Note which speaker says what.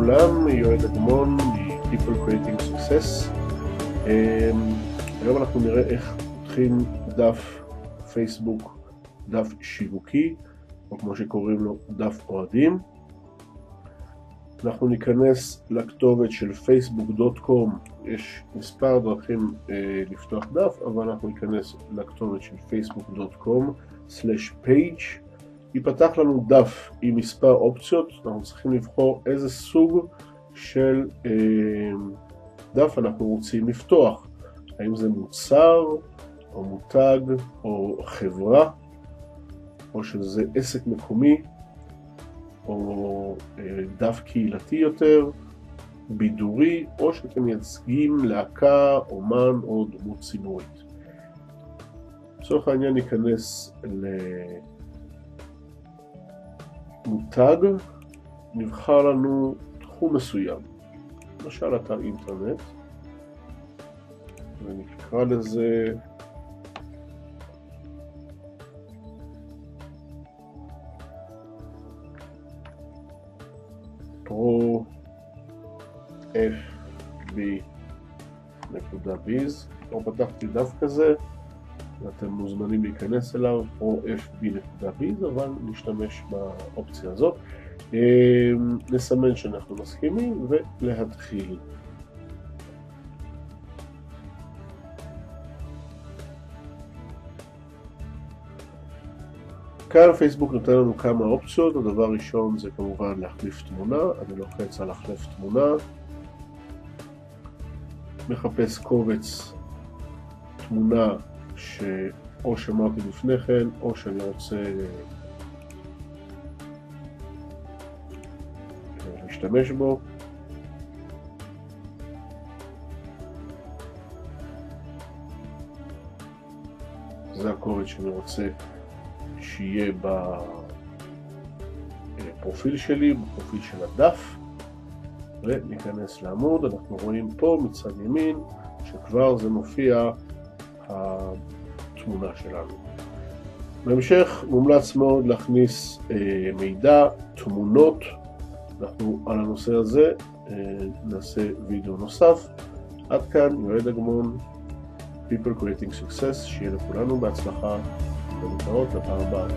Speaker 1: לכולם, יואל אגמון מ-People Creating Success. היום אנחנו נראה איך פותחים דף פייסבוק, דף שיווקי, או כמו שקוראים לו דף אוהדים. אנחנו ניכנס לכתובת של facebook.com, יש מספר דרכים לפתוח דף, אבל אנחנו ניכנס לכתובת של facebook.com/page. ייפתח לנו דף עם מספר אופציות, אנחנו צריכים לבחור איזה סוג של דף אנחנו רוצים לפתוח. האם זה מוצר, או מותג, או חברה, או שזה עסק מקומי, או דף קהילתי יותר, בידורי, או שאתם מייצגים להקה, אומן או דמות ציבורית. לצורך העניין ניכנס למותג, נבחר לנו תחום מסוים, למשל אתר אינטרנט, ונקרא לזה pro.fb.biz, או פתחתי דף כזה, ואתם מוזמנים להיכנס אליו, pro.fb.biz, אבל נשתמש באופציה הזאת. נסמן שאנחנו מסכימים ולהתחיל. כאן פייסבוק נותן לנו כמה אופציות. הדבר הראשון זה כמובן להחליף תמונה. אני לוחץ על להחליף תמונה, מחפש קובץ תמונה או שמרתי לפני כן, או שאני רוצה להשתמש בו. זה הקובץ שאני רוצה שיהיה בפרופיל שלי, בפרופיל של הדף, וניכנס לעמוד. אנחנו רואים פה מצד ימין שכבר זה מופיע התמונה שלנו. בהמשך מומלץ מאוד להכניס מידע, תמונות. אנחנו על הנושא הזה נעשה וידאו נוסף. עד כאן יואל אגמון, People Creating Success. שיהיה לכולנו בהצלחה ולהתראות לפעם הבאה.